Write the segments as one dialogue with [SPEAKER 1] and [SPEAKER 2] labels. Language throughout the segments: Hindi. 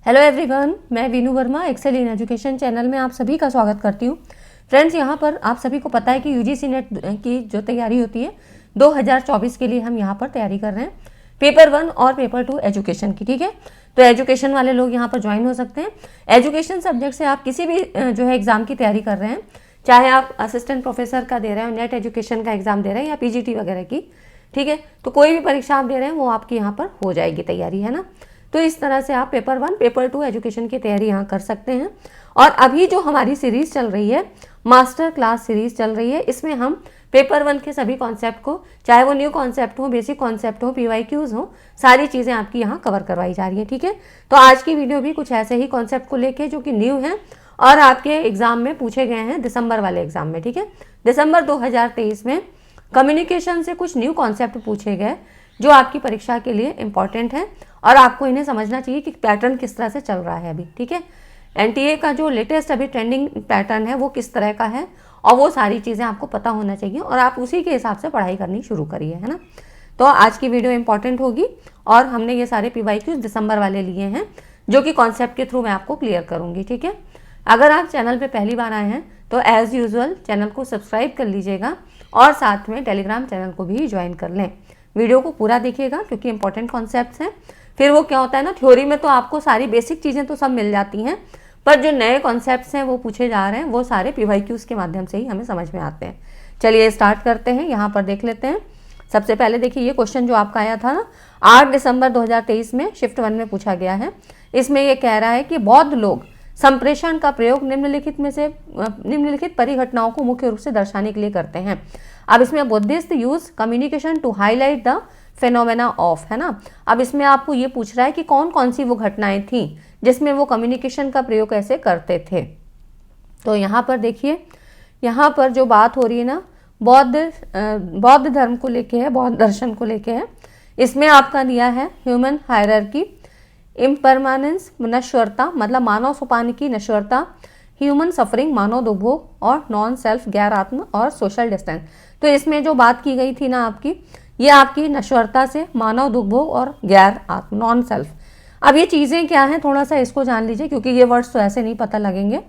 [SPEAKER 1] हेलो एवरीवन, मैं Veenu Verma excel in education channel में आप सभी का स्वागत करती हूँ। फ्रेंड्स, यहाँ पर आप सभी को पता है कि यूजीसी नेट की जो तैयारी होती है 2024 के लिए हम यहाँ पर तैयारी कर रहे हैं पेपर 1 और पेपर 2 एजुकेशन की। ठीक है, तो एजुकेशन वाले लोग यहाँ पर ज्वाइन हो सकते हैं। एजुकेशन सब्जेक्ट से आप किसी भी जो है एग्जाम की तैयारी कर रहे हैं, चाहे आप असिस्टेंट प्रोफेसर का दे रहे हैं, नेट एजुकेशन का एग्जाम दे रहे हैं या पीजीटी वगैरह की, ठीक है, तो कोई भी परीक्षा आप दे रहे हैं वो आपकी यहाँ पर हो जाएगी तैयारी, है ना। तो इस तरह से आप पेपर 1 पेपर 2 एजुकेशन की तैयारी यहाँ कर सकते हैं। और अभी जो हमारी सीरीज चल रही है, मास्टर क्लास सीरीज चल रही है, इसमें हम पेपर 1 के सभी कॉन्सेप्ट को, चाहे वो न्यू कॉन्सेप्ट हो, बेसिक कॉन्सेप्ट हो, पीवाईक्यूज हो, सारी चीज़ें आपकी यहाँ कवर करवाई जा रही है। ठीक है, तो आज की वीडियो भी कुछ ऐसे ही कॉन्सेप्ट को लेके जो कि न्यू है और आपके एग्जाम में पूछे गए हैं दिसंबर वाले एग्जाम में। ठीक है, दिसंबर 2023 में कम्युनिकेशन से कुछ न्यू कॉन्सेप्ट पूछे गए जो आपकी परीक्षा के लिए इंपॉर्टेंट है और आपको इन्हें समझना चाहिए कि पैटर्न किस तरह से चल रहा है अभी। ठीक है, एनटीए का जो लेटेस्ट अभी ट्रेंडिंग पैटर्न है वो किस तरह का है और वो सारी चीज़ें आपको पता होना चाहिए और आप उसी के हिसाब से पढ़ाई करनी शुरू करिए, है ना। तो आज की वीडियो इंपॉर्टेंट होगी और हमने ये सारे पीवाईक्यूज दिसंबर वाले लिए हैं जो कि कॉन्सेप्ट के थ्रू मैं आपको क्लियर करूँगी। ठीक है, अगर आप चैनल पर पहली बार आए हैं तो एज़ यूजुअल चैनल को सब्सक्राइब कर लीजिएगा और साथ में टेलीग्राम चैनल को भी ज्वाइन कर लें। वीडियो को पूरा देखिएगा क्योंकि इंपॉर्टेंट कॉन्सेप्ट्स हैं। फिर वो क्या होता है ना, थ्योरी में तो आपको सारी बेसिक चीज़ें तो सब मिल जाती हैं, पर जो नए कॉन्सेप्ट्स हैं वो पूछे जा रहे हैं वो सारे पीवाईक्यूज के माध्यम से ही हमें समझ में आते हैं। चलिए स्टार्ट करते हैं, यहाँ पर देख लेते हैं। सबसे पहले देखिए, ये क्वेश्चन जो आपका आया था ना 8 दिसंबर 2023 में शिफ्ट 1 में पूछा गया है। इसमें ये कह रहा है कि बौद्ध लोग संप्रेषण का प्रयोग निम्नलिखित परिघटनाओं को मुख्य रूप से दर्शाने के लिए करते हैं। अब इसमें Buddhist use communication to highlight the phenomena of, है ना। अब इसमें आपको ये पूछ रहा है कि कौन कौन सी वो घटनाएं थी जिसमें वो कम्युनिकेशन का प्रयोग कैसे करते थे। तो यहाँ पर देखिए, यहाँ पर जो बात हो रही है ना, बौद्ध धर्म को लेके है, बौद्ध दर्शन को लेके है। इसमें आपका दिया है ह्यूमन हायरार्की, इम्परमानेंस नश्वरता मतलब मानव सोपान की नश्वरता, ह्यूमन सफरिंग मानव दुर्भोग और नॉन सेल्फ गैर आत्म और सोशल डिस्टेंस। तो इसमें जो बात की गई थी ना आपकी, ये आपकी नश्वरता से मानव दुर्भोग और गैर आत्म नॉन सेल्फ। अब ये चीज़ें क्या हैं, थोड़ा सा इसको जान लीजिए क्योंकि ये वर्ड्स तो ऐसे नहीं पता लगेंगे,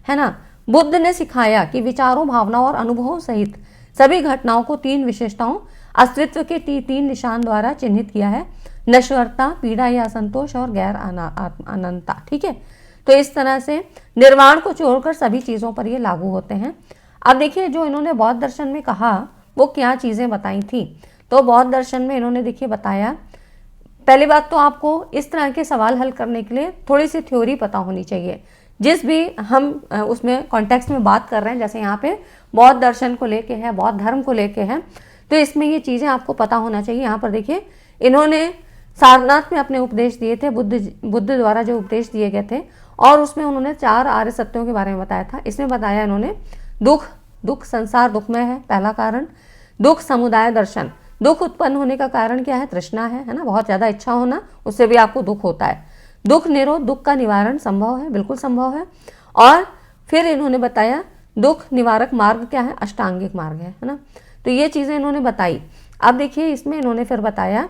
[SPEAKER 1] है ना। बुद्ध ने सिखाया कि विचारों, भावनाओं और अनुभवों सहित सभी घटनाओं को 3 विशेषताओं अस्तित्व के 3 निशान द्वारा चिन्हित किया है: नश्वरता, पीड़ा या असंतोष और गैर अनंतता। ठीक है, तो इस तरह से निर्वाण को छोड़कर सभी चीज़ों पर ये लागू होते हैं। अब देखिए, जो इन्होंने बौद्ध दर्शन में कहा वो क्या चीज़ें बताई थी। तो बौद्ध दर्शन में इन्होंने देखिए बताया, पहली बात तो आपको इस तरह के सवाल हल करने के लिए थोड़ी सी थ्योरी पता होनी चाहिए। जिस भी हम उसमें कॉन्टेक्स्ट में बात कर रहे हैं, जैसे यहाँ पे बौद्ध दर्शन को लेके है, बौद्ध धर्म को लेके है, तो इसमें ये चीज़ें आपको पता होना चाहिए। यहाँ पर देखिए, इन्होंने सारनाथ में अपने उपदेश दिए थे, बुद्ध द्वारा जो उपदेश दिए गए थे, और उसमें उन्होंने 4 आर्य सत्यों के बारे में बताया था। इसमें बताया इन्होंने दुख संसार दुखमय है, पहला कारण। दुख समुदाय दर्शन, दुख उत्पन्न होने का कारण क्या है, तृष्णा है ना, बहुत ज़्यादा इच्छा होना, उससे भी आपको दुख होता है। दुख निरोध, दुख का निवारण संभव है, बिल्कुल संभव है। और फिर इन्होंने बताया दुख निवारक मार्ग क्या है, अष्टांगिक मार्ग है ना। तो ये चीज़ें इन्होंने बताई। अब देखिए, इसमें इन्होंने फिर बताया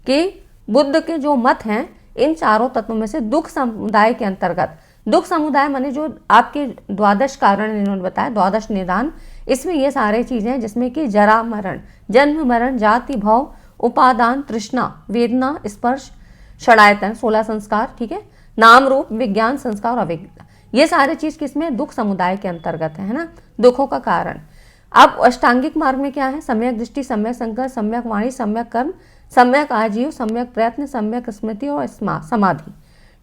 [SPEAKER 1] कि बुद्ध के जो मत हैं, इन 4 तत्वों में से दुख समुदाय के अंतर्गत, दुख समुदाय माने जो आपके 12 कारण इन्होंने बताया, 12 निदान, इसमें ये सारे चीज़ें हैं जिसमें कि जरा मरण, जन्म मरण, जाति भव, उपादान, तृष्णा, वेदना, स्पर्श, षडायतन, 16 संस्कार, ठीक है, नाम रूप, विज्ञान, संस्कार और अभिज्ञता, ये सारे चीज़ किसमें, दुख समुदाय के अंतर्गत है ना, दुखों का कारण। अब अष्टांगिक मार्ग में क्या है, सम्यक दृष्टि, सम्यक संकल्प, सम्यक वाणी, सम्यक कर्म, सम्यक आजीव, सम्यक प्रयत्न, सम्यक स्मृति और समाधि।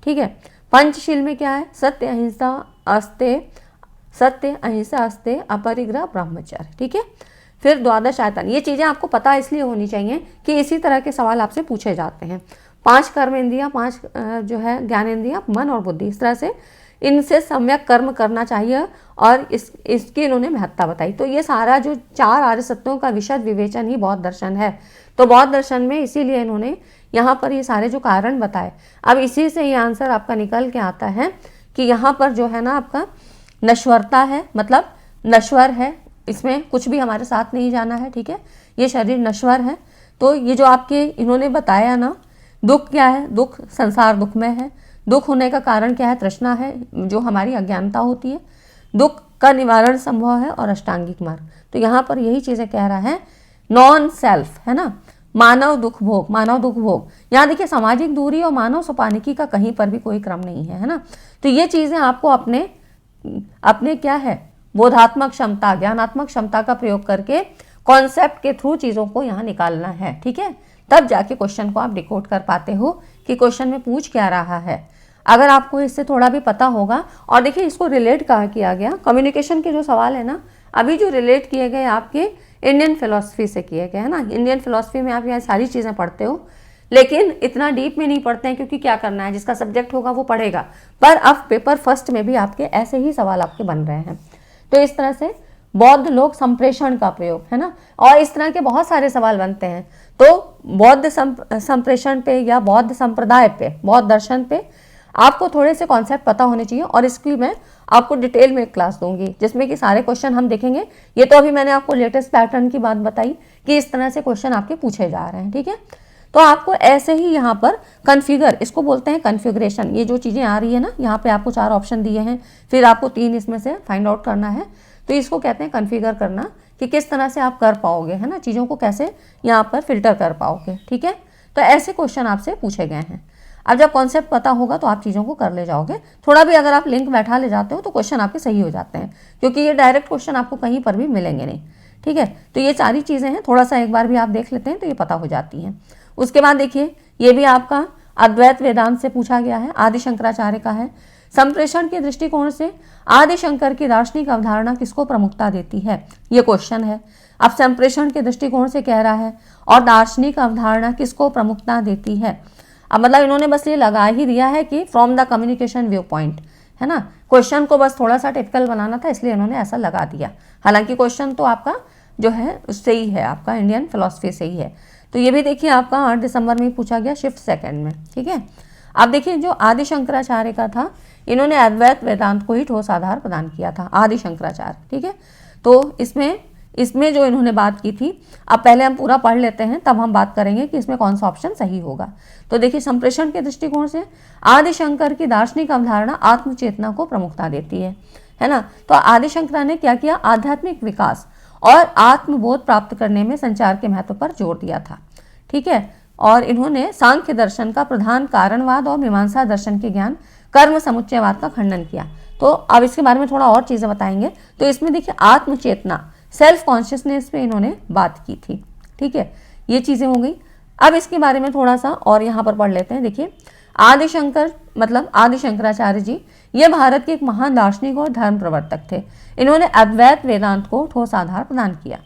[SPEAKER 1] ठीक है, पंचशील में क्या है, सत्य अहिंसा अस्ते अपरिग्रह ब्रह्मचर्य। ठीक है, फिर 12 आयतन, ये चीज़ें आपको पता इसलिए होनी चाहिए कि इसी तरह के सवाल आपसे पूछे जाते हैं। 5 कर्म इंद्रियाँ, 5 जो है ज्ञान इंद्रियाँ, मन और बुद्धि, इस तरह से इनसे सम्यक कर्म करना चाहिए और इसकी इन्होंने महत्ता बताई। तो ये सारा जो 4 आर्य सत्यों का विशद विवेचन ही बौद्ध दर्शन है। तो बौद्ध दर्शन में इसीलिए इन्होंने यहाँ पर ये सारे जो कारण बताए। अब इसी से ये आंसर आपका निकल के आता है कि यहाँ पर जो है ना आपका नश्वरता है, मतलब नश्वर है, इसमें कुछ भी हमारे साथ नहीं जाना है। ठीक है, ये शरीर नश्वर है। तो ये जो आपके इन्होंने बताया ना, दुख क्या है, दुख संसार दुख में है, दुख होने का कारण क्या है? तृष्णा है, जो हमारी अज्ञानता होती है। दुख का निवारण संभव है और अष्टांगिक मार्ग। तो यहाँ पर यही चीजें कह रहा है, नॉन सेल्फ, है ना, मानव दुख भोग, मानव दुख भोग। यहाँ देखिए सामाजिक दूरी और मानव सोपानिकी का कहीं पर भी कोई क्रम नहीं है, है ना। तो ये चीजें आपको अपने क्या है, बोधात्मक क्षमता, ज्ञानात्मक क्षमता का प्रयोग करके कॉन्सेप्ट के थ्रू चीजों को यहाँ निकालना है, ठीक है। तब जाके क्वेश्चन को आप डिकोड कर पाते हो कि क्वेश्चन में पूछ क्या रहा है। अगर आपको इससे थोड़ा भी पता होगा, और देखिए इसको रिलेट कहाँ किया गया, कम्युनिकेशन के जो सवाल है ना, अभी जो रिलेट किए गए आपके इंडियन फिलॉसफी से किए गए, है ना। इंडियन फिलॉसफी में आप यहाँ सारी चीज़ें पढ़ते हो, लेकिन इतना डीप में नहीं पढ़ते हैं, क्योंकि क्या करना है, जिसका सब्जेक्ट होगा वो पढ़ेगा। पर अब पेपर फर्स्ट में भी आपके ऐसे ही सवाल आपके बन रहे हैं। तो इस तरह से बौद्ध लोग संप्रेषण का प्रयोग, है ना, और इस तरह के बहुत सारे सवाल बनते हैं। तो बौद्ध संप्रेषण पे या बौद्ध संप्रदाय पे, बौद्ध दर्शन पे आपको थोड़े से कॉन्सेप्ट पता होने चाहिए, और इसकी मैं आपको डिटेल में एक क्लास दूंगी जिसमें कि सारे क्वेश्चन हम देखेंगे। ये तो अभी मैंने आपको लेटेस्ट पैटर्न की बात बताई कि इस तरह से क्वेश्चन आपके पूछे जा रहे हैं, ठीक है। तो आपको ऐसे ही यहाँ पर कन्फिगर, इसको बोलते हैं कन्फिगरेशन। ये जो चीज़ें आ रही है ना, यहाँ पे आपको 4 ऑप्शन दिए हैं, फिर आपको 3 इसमें से फाइंड आउट करना है। तो इसको कहते हैं कन्फिगर करना, कि किस तरह से आप कर पाओगे, है ना, चीज़ों को कैसे यहाँ पर फिल्टर कर पाओगे, ठीक है। तो ऐसे क्वेश्चन आपसे पूछे गए हैं। अब जब कॉन्सेप्ट पता होगा तो आप चीज़ों को कर ले जाओगे। थोड़ा भी अगर आप लिंक बैठा ले जाते हो तो क्वेश्चन आपके सही हो जाते हैं, क्योंकि ये डायरेक्ट क्वेश्चन आपको कहीं पर भी मिलेंगे नहीं, ठीक है। तो ये सारी चीज़ें हैं, थोड़ा सा एक बार भी आप देख लेते हैं तो ये पता हो जाती हैं। उसके बाद देखिए, ये भी आपका अद्वैत वेदांत से पूछा गया है, आदि शंकराचार्य का है। संप्रेषण के दृष्टिकोण से आदि शंकर की दार्शनिक अवधारणा किसको प्रमुखता देती है, ये क्वेश्चन है। अब संप्रेषण के दृष्टिकोण से कह रहा है, और दार्शनिक अवधारणा किसको प्रमुखता देती है। अब मतलब इन्होंने बस ये लगा ही दिया है कि from the communication view point, है ना। क्वेश्चन को बस थोड़ा सा टिपिकल बनाना था, इसलिए इन्होंने ऐसा लगा दिया। हालांकि क्वेश्चन तो आपका जो है उससे ही है, आपका इंडियन फिलॉसफी से ही है। तो ये भी देखिए आपका 8 दिसंबर में पूछा गया, शिफ्ट सेकंड में, ठीक है। अब देखिए जो आदि शंकराचार्य का था, इन्होंने अद्वैत वेदांत को ही ठोस आधार प्रदान किया था, आदि शंकराचार्य, ठीक है। तो इसमें जो इन्होंने बात की थी, अब पहले हम पूरा पढ़ लेते हैं, तब हम बात करेंगे कि इसमें कौन सा ऑप्शन सही होगा। तो देखिए, संप्रेषण के दृष्टिकोण से आदि शंकर की दार्शनिक अवधारणा आत्मचेतना को प्रमुखता देती है ना। तो आदि शंकर ने क्या किया, आध्यात्मिक विकास और आत्मबोध प्राप्त करने में संचार के महत्व पर जोर दिया था, ठीक है। और इन्होंने सांख्य दर्शन का प्रधान कारणवाद और मीमांसा दर्शन के ज्ञान कर्म समुच्चयवाद का खंडन किया। तो अब इसके बारे में थोड़ा और चीजें बताएंगे। तो इसमें देखिए आत्मचेतना, सेल्फ कॉन्शियसनेस पे इन्होंने बात की थी, ठीक है। ये चीजें हो गई। अब इसके बारे में थोड़ा सा और यहाँ पर पढ़ लेते हैं। देखिए, आदि शंकराचार्य जी ये भारत के एक महान दार्शनिक और धर्म प्रवर्तक थे। इन्होंने अद्वैत वेदांत को ठोस आधार प्रदान किया।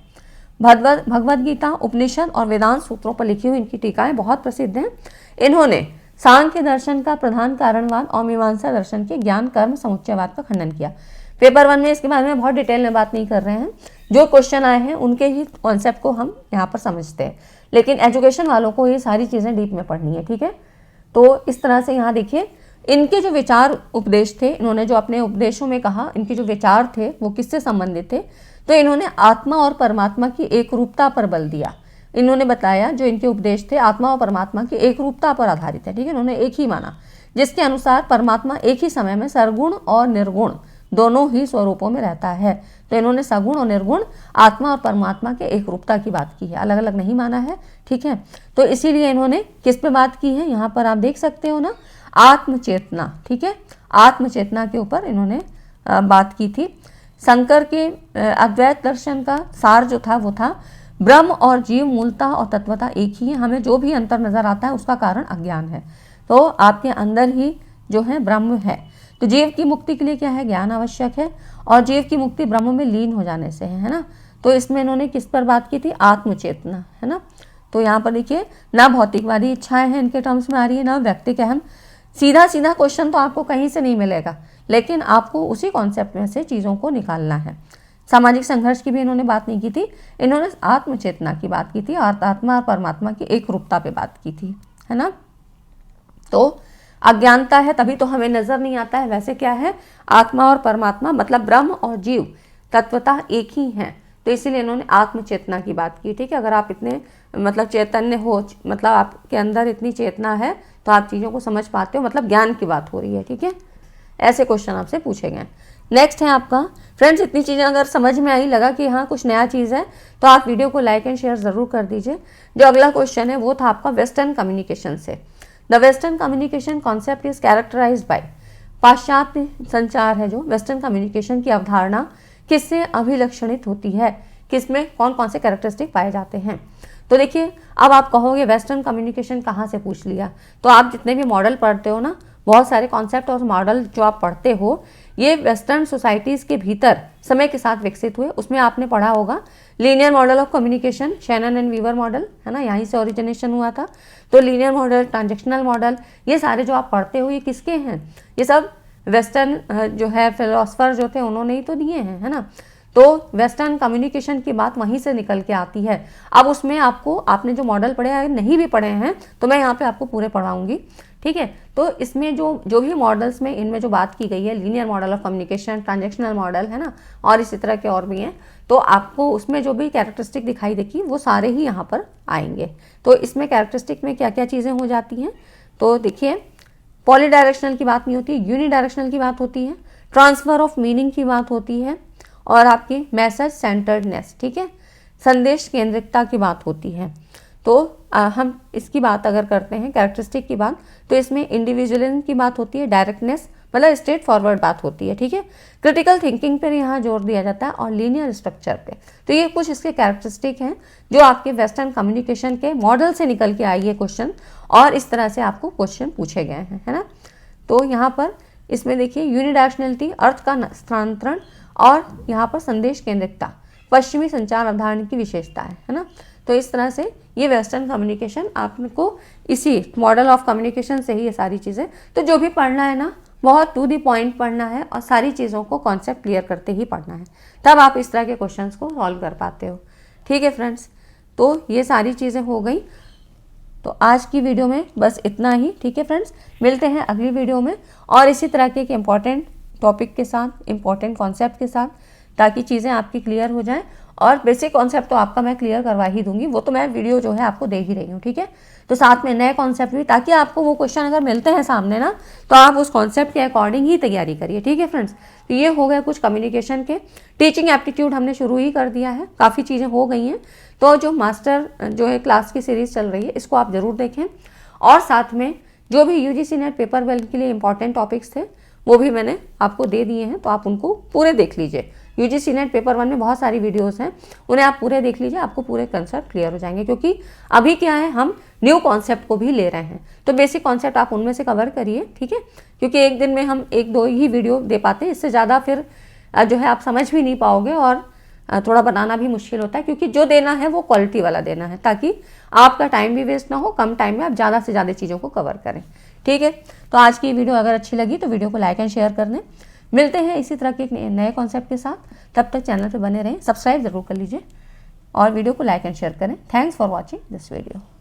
[SPEAKER 1] भगवद गीता, उपनिषद और वेदांत सूत्रों पर लिखी हुई इनकी टीकाएं बहुत प्रसिद्ध हैं। इन्होंने सांख्य दर्शन का प्रधान कारणवाद और मीमांसा दर्शन के ज्ञान कर्म समुच्चयवाद का खंडन किया। पेपर 1 में इसके बारे में बहुत डिटेल में बात नहीं कर रहे हैं, जो क्वेश्चन आए हैं उनके ही कॉन्सेप्ट को हम यहाँ पर समझते हैं, लेकिन एजुकेशन वालों को ये सारी चीज़ें डीप में पढ़नी है, ठीक है। तो इस तरह से यहाँ देखिए, इनके जो विचार उपदेश थे, इन्होंने जो अपने उपदेशों में कहा, इनके जो विचार थे वो किससे संबंधित थे, तो इन्होंने आत्मा और परमात्मा की एक रूपता पर बल दिया। इन्होंने बताया जो इनके उपदेश थे आत्मा और परमात्मा की एक रूपता पर आधारित है, ठीक है। इन्होंने एक ही माना, जिसके अनुसार परमात्मा एक ही समय में सरगुण और निर्गुण दोनों ही स्वरूपों में रहता है। तो इन्होंने सगुण और निर्गुण आत्मा और परमात्मा के एक रूपता की बात की है, अलग अलग नहीं माना है, ठीक है। तो इसीलिए इन्होंने किस पे बात की है, यहाँ पर आप देख सकते हो ना, आत्मचेतना, ठीक है। आत्मचेतना के ऊपर इन्होंने बात की थी। शंकर के अद्वैत दर्शन का सार जो था वो था, ब्रह्म और जीव मूलतः और तत्वतः एक ही है। हमें जो भी अंतर नजर आता है उसका कारण अज्ञान है। तो आपके अंदर ही जो है ब्रह्म है। तो जीव की मुक्ति के लिए क्या है, ज्ञान आवश्यक है, और जीव की मुक्ति ब्रह्म में लीन हो जाने से है ना। तो इसमें इन्होंने किस पर बात की थी, आत्मचेतना, है ना। तो यहाँ पर देखिए, ना भौतिकवादी इच्छाएं हैं इनके टर्म्स में आ रही है, ना व्यक्तिक अहम। सीधा सीधा क्वेश्चन तो आपको कहीं से नहीं मिलेगा, लेकिन आपको उसी कॉन्सेप्ट में से चीज़ों को निकालना है। सामाजिक संघर्ष की भी इन्होंने बात नहीं की थी, इन्होंने आत्मचेतना की बात की थी और आत्मा और परमात्मा की एक रूपता पे बात की थी, है ना। तो अज्ञानता है तभी तो हमें नजर नहीं आता है। वैसे क्या है, आत्मा और परमात्मा मतलब ब्रह्म और जीव तत्वतः एक ही हैं। तो इसीलिए इन्होंने आत्मचेतना की बात की, ठीक है। अगर आप इतने मतलब चैतन्य हो, मतलब आपके अंदर इतनी चेतना है, तो आप चीज़ों को समझ पाते हो, मतलब ज्ञान की बात हो रही है, ठीक है। ऐसे क्वेश्चन आपसे पूछे गए। नेक्स्ट है आपका फ्रेंड्स, इतनी चीज़ें अगर समझ में आई, लगा कि हाँ कुछ नया चीज़ है, तो आप वीडियो को लाइक एंड शेयर ज़रूर कर दीजिए। जो अगला क्वेश्चन है वो था आपका वेस्टर्न कम्युनिकेशन से। The western communication concept is characterised by, पाश्चात्य संचार है जो वेस्टर्न कम्युनिकेशन की अवधारणा किससे अभिलक्षणित होती है, किसमें कौन कौन से कैरेक्टरिस्टिक पाए जाते हैं। तो देखिए, अब आप कहोगे वेस्टर्न कम्युनिकेशन कहाँ से पूछ लिया, तो आप जितने भी मॉडल पढ़ते हो ना, बहुत सारे कॉन्सेप्ट और मॉडल जो आप पढ़ते हो ये वेस्टर्न सोसाइटीज़ के भीतर समय के साथ विकसित हुए। उसमें आपने पढ़ा होगा linear model of communication, Shannon and Weaver model, है ना, यहीं से ओरिजिनेशन हुआ था। तो लीनियर मॉडल, ट्रांजैक्शनल मॉडल, ये सारे जो आप पढ़ते हो ये किसके हैं, ये सब वेस्टर्न जो है फिलोसफर जो थे उन्होंने ही तो दिए हैं, है ना। तो वेस्टर्न कम्युनिकेशन की बात वहीं से निकल के आती है। अब उसमें आपको, आपने जो मॉडल पढ़े हैं नहीं भी पढ़े हैं तो मैं यहाँ पे आपको पूरे पढ़ाऊंगी, ठीक है। तो इसमें जो भी मॉडल्स में इनमें जो बात की गई है, linear model of communication, transactional model, है ना, और इसी तरह के और भी हैं, तो आपको उसमें जो भी कैरेक्टरिस्टिक दिखाई देगी वो सारे ही यहाँ पर आएंगे। तो इसमें कैरेक्टरिस्टिक में क्या क्या चीज़ें हो जाती हैं, तो देखिए पॉली डायरेक्शनल की बात नहीं होती, यूनि डायरेक्शनल की बात होती है, ट्रांसफर ऑफ मीनिंग की बात होती है, और आपकी मैसेज सेंटर्डनेस, ठीक है, संदेश केंद्रितता की बात होती है। तो हम इसकी बात अगर करते हैं कैरेक्टरिस्टिक की बात, तो इसमें इंडिविजुअलिज्म की बात होती है, डायरेक्टनेस मतलब स्ट्रेट फॉरवर्ड बात होती है, ठीक है, क्रिटिकल थिंकिंग पर यहाँ जोर दिया जाता है, और लीनियर स्ट्रक्चर पे। तो ये कुछ इसके कैरेक्टरिस्टिक हैं जो आपके वेस्टर्न कम्युनिकेशन के मॉडल से निकल के आई है क्वेश्चन, और इस तरह से आपको क्वेश्चन पूछे गए हैं, है ना। तो यहाँ पर इसमें देखिए यूनिडायरेक्शनलिटी, अर्थ का स्थानांतरण, और यहाँ पर संदेश केंद्रितता पश्चिमी संचार अवधारणा की विशेषता है ना। तो इस तरह से ये वेस्टर्न कम्युनिकेशन आपको इसी मॉडल ऑफ कम्युनिकेशन से ही ये सारी चीज़ें, तो जो भी पढ़ना है ना बहुत टू दी पॉइंट पढ़ना है, और सारी चीज़ों को कॉन्सेप्ट क्लियर करते ही पढ़ना है, तब आप इस तरह के क्वेश्चंस को सॉल्व कर पाते हो, ठीक है फ्रेंड्स। तो ये सारी चीज़ें हो गई। तो आज की वीडियो में बस इतना ही, ठीक है फ्रेंड्स। मिलते हैं अगली वीडियो में और इसी तरह के एक इम्पॉर्टेंट टॉपिक के साथ, इम्पॉर्टेंट कॉन्सेप्ट के साथ, ताकि चीज़ें आपकी क्लियर हो जाएं। और बेसिक कॉन्सेप्ट तो आपका मैं क्लियर करवा ही दूंगी, वो तो मैं वीडियो जो है आपको दे ही रही हूँ, ठीक है। तो साथ में नए कॉन्सेप्ट भी, ताकि आपको वो क्वेश्चन अगर मिलते हैं सामने ना, तो आप उस कॉन्सेप्ट के अकॉर्डिंग ही तैयारी करिए, ठीक है फ्रेंड्स। तो ये हो गया कुछ कम्युनिकेशन के। टीचिंग एप्टीट्यूड हमने शुरू ही कर दिया है, काफ़ी चीज़ें हो गई हैं। तो जो मास्टर जो है क्लास की सीरीज़ चल रही है, इसको आप ज़रूर देखें, और साथ में जो भी यूजीसी नेट पेपर 12 के लिए इंपॉर्टेंट टॉपिक्स थे वो भी मैंने आपको दे दिए हैं, तो आप उनको पूरे देख लीजिए। यूजीसी नेट पेपर 1 में बहुत सारी वीडियोस हैं, उन्हें आप पूरे देख लीजिए, आपको पूरे कंसेप्ट क्लियर हो जाएंगे। क्योंकि अभी क्या है, हम न्यू कॉन्सेप्ट को भी ले रहे हैं, तो बेसिक कॉन्सेप्ट आप उनमें से कवर करिए, ठीक है। क्योंकि एक दिन में हम 1-2 ही वीडियो दे पाते हैं, इससे ज़्यादा फिर जो है आप समझ भी नहीं पाओगे, और थोड़ा बनाना भी मुश्किल होता है। क्योंकि जो देना है वो क्वालिटी वाला देना है, ताकि आपका टाइम भी वेस्ट ना हो, कम टाइम में आप ज़्यादा से ज़्यादा चीज़ों को कवर करें, ठीक है। तो आज की वीडियो अगर अच्छी लगी तो वीडियो को लाइक एंड शेयर कर दें। मिलते हैं इसी तरह के एक नए कॉन्सेप्ट के साथ, तब तक चैनल पे बने रहें, सब्सक्राइब जरूर कर लीजिए और वीडियो को लाइक एंड शेयर करें। Thanks for watching this video.